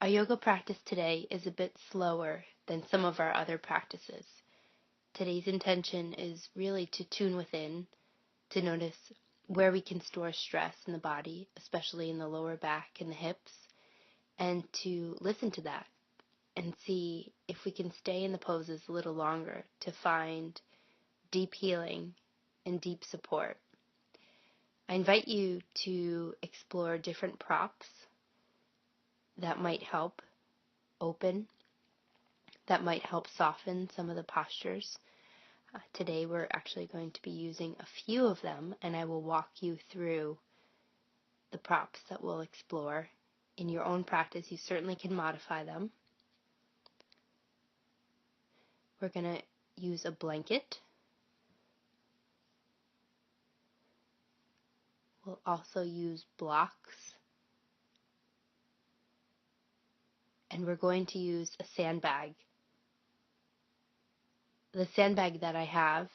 Our yoga practice today is a bit slower than some of our other practices. Today's intention is really to tune within, to notice where we can store stress in the body, especially in the lower back and the hips, and to listen to that and see if we can stay in the poses a little longer to find deep healing and deep support. I invite you to explore different props that might help open, that might help soften some of the postures. Today we're actually going to be using a few of them, and I will walk you through the props that we'll explore. In your own practice, you certainly can modify them. We're going to use a blanket. We'll also use blocks. And we're going to use a sandbag. The sandbag that I have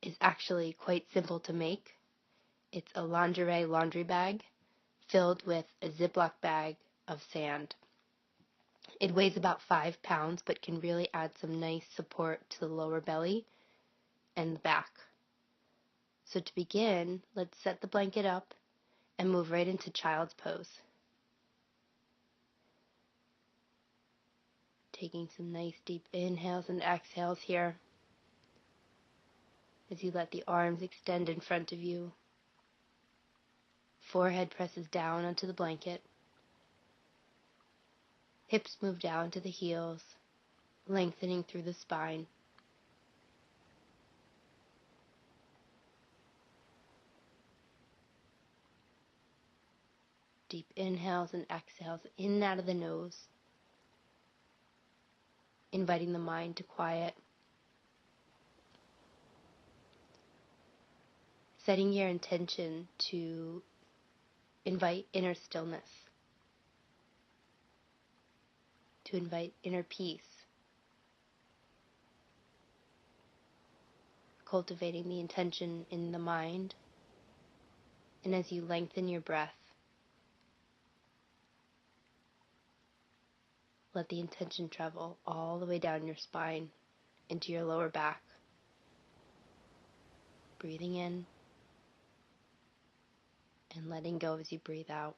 is actually quite simple to make. It's a lingerie laundry bag filled with a Ziploc bag of sand. It weighs about 5 pounds, but can really add some nice support to the lower belly and the back. So to begin, let's set the blanket up and move right into child's pose. Taking some nice deep inhales and exhales here as you let the arms extend in front of you. Forehead presses down onto the blanket. Hips move down to the heels, lengthening through the spine. Deep inhales and exhales in and out of the nose, inviting the mind to quiet. Setting your intention to invite inner stillness, to invite inner peace, cultivating the intention in the mind, and as you lengthen your breath, let the intention travel all the way down your spine into your lower back. Breathing in and letting go as you breathe out.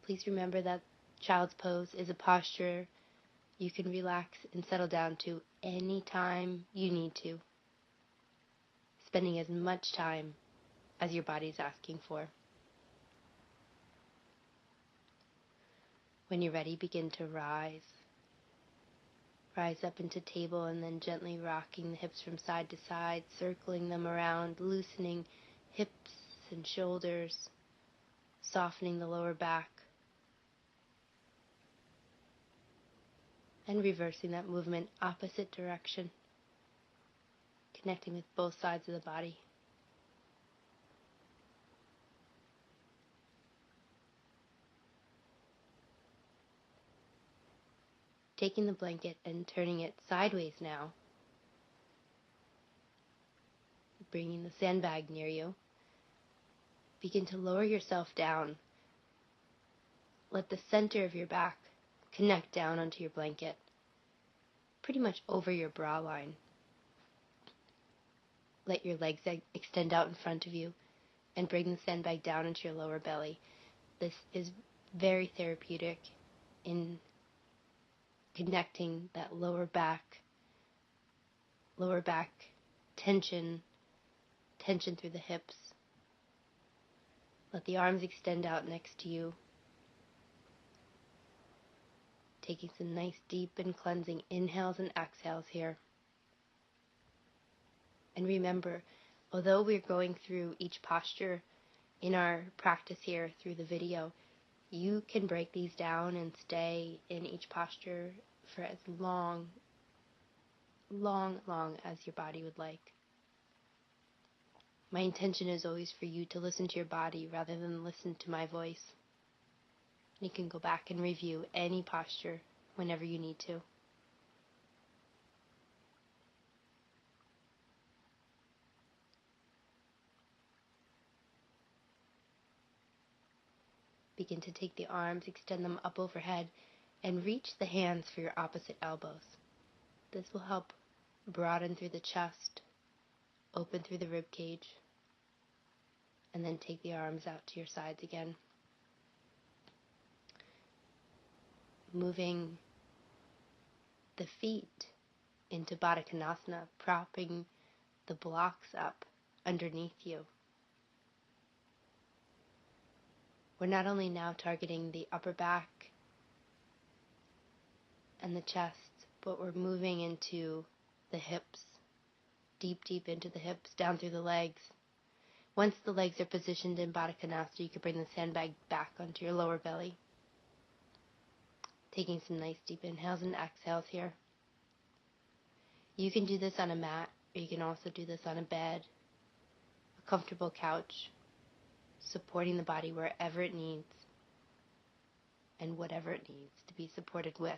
Please remember that child's pose is a posture you can relax and settle down to any time you need to, spending as much time as your body is asking for. When you're ready, begin to rise. Rise up into table and then gently rocking the hips from side to side, circling them around, loosening hips and shoulders, softening the lower back, and reversing that movement opposite direction, connecting with both sides of the body. Taking the blanket and turning it sideways now, bringing the sandbag near you. Begin to lower yourself down. Let the center of your back connect down onto your blanket, pretty much over your bra line. Let your legs extend out in front of you and bring the sandbag down into your lower belly. This is very therapeutic in connecting that lower back tension through the hips. Let the arms extend out next to you. Taking some nice deep and cleansing inhales and exhales here. And remember, although we're going through each posture in our practice here through the video, you can break these down and stay in each posture for as long as your body would like. My intention is always for you to listen to your body rather than listen to my voice. You can go back and review any posture whenever you need to. Begin to take the arms, extend them up overhead, and reach the hands for your opposite elbows. This will help broaden through the chest, open through the rib cage, and then take the arms out to your sides again. Moving the feet into Baddha Konasana, propping the blocks up underneath you. We're not only now targeting the upper back and the chest, but we're moving into the hips, deep into the hips, down through the legs. Once the legs are positioned in Baddha Konasana, you can bring the sandbag back onto your lower belly. Taking some nice deep inhales and exhales here. You can do this on a mat, or you can also do this on a bed, a comfortable couch, supporting the body wherever it needs and whatever it needs to be supported with.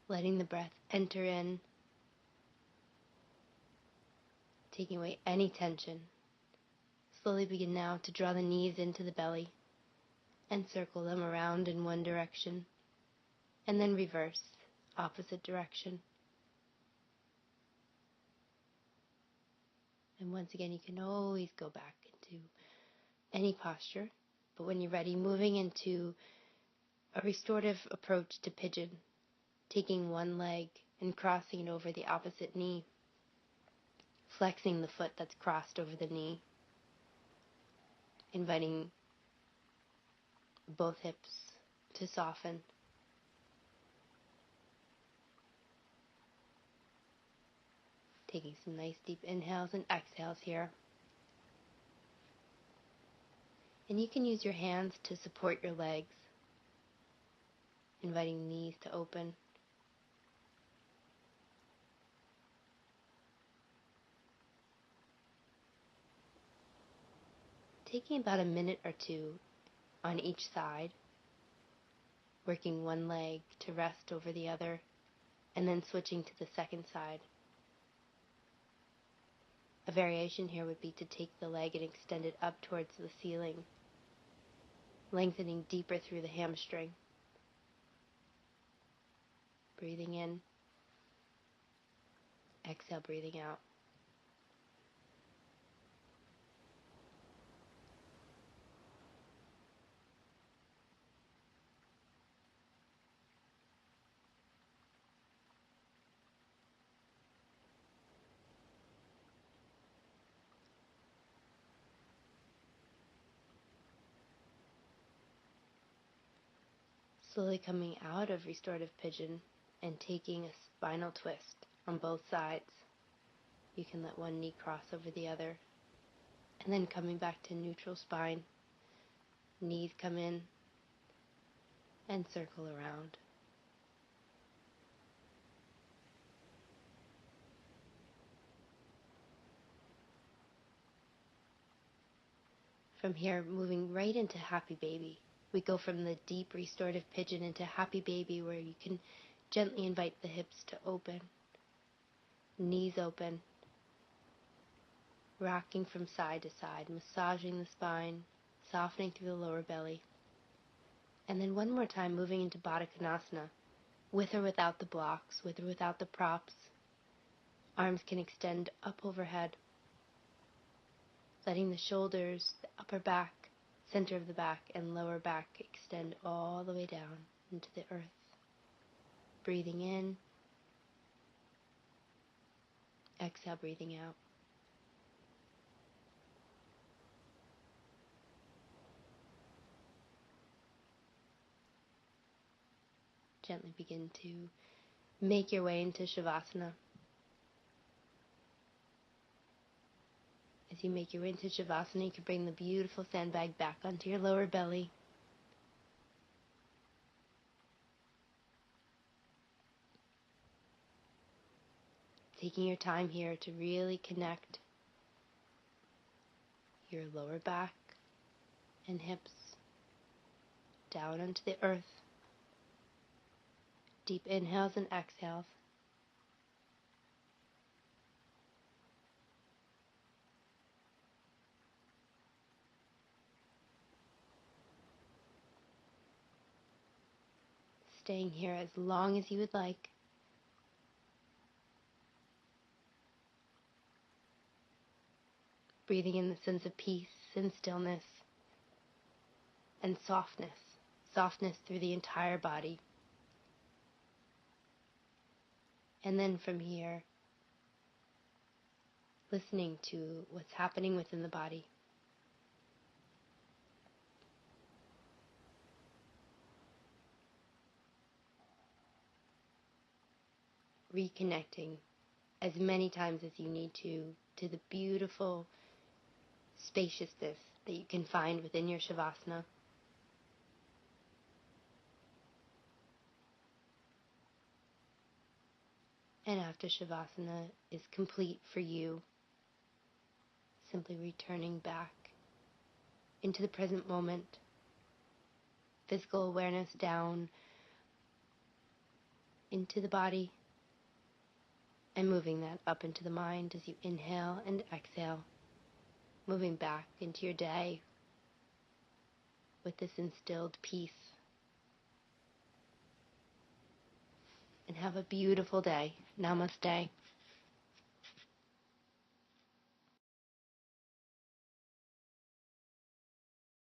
Letting the breath enter in, taking away any tension. Slowly begin now to draw the knees into the belly and circle them around in one direction, and then reverse, opposite direction. And once again, you can always go back into any posture, but when you're ready, moving into a restorative approach to pigeon, taking one leg and crossing it over the opposite knee, flexing the foot that's crossed over the knee, inviting both hips to soften. Taking some nice deep inhales and exhales here. And you can use your hands to support your legs, inviting knees to open. Taking about a minute or two on each side, working one leg to rest over the other, and then switching to the second side. A variation here would be to take the leg and extend it up towards the ceiling, lengthening deeper through the hamstring. Breathing in, exhale, breathing out. Slowly coming out of restorative pigeon and taking a spinal twist on both sides. You can let one knee cross over the other, and then coming back to neutral spine. Knees come in and circle around. From here, moving right into happy baby. We go from the deep restorative pigeon into happy baby, where you can gently invite the hips to open, knees open, rocking from side to side, massaging the spine, softening through the lower belly. And then one more time, moving into Baddha Konasana, with or without the blocks, with or without the props. Arms can extend up overhead, letting the shoulders, the upper back, center of the back, and lower back extend all the way down into the earth. Breathing in, exhale, breathing out. Gently begin to make your way into Shavasana. As you make your way into Shavasana, you can bring the beautiful sandbag back onto your lower belly. Taking your time here to really connect your lower back and hips down onto the earth, deep inhales and exhales. Staying here as long as you would like. Breathing in the sense of peace and stillness and softness. Softness through the entire body. And then from here, listening to what's happening within the body. Reconnecting as many times as you need to the beautiful spaciousness that you can find within your Shavasana. And after Shavasana is complete for you, simply returning back into the present moment, physical awareness down into the body, and moving that up into the mind as you inhale and exhale, moving back into your day with this instilled peace. And have a beautiful day. Namaste.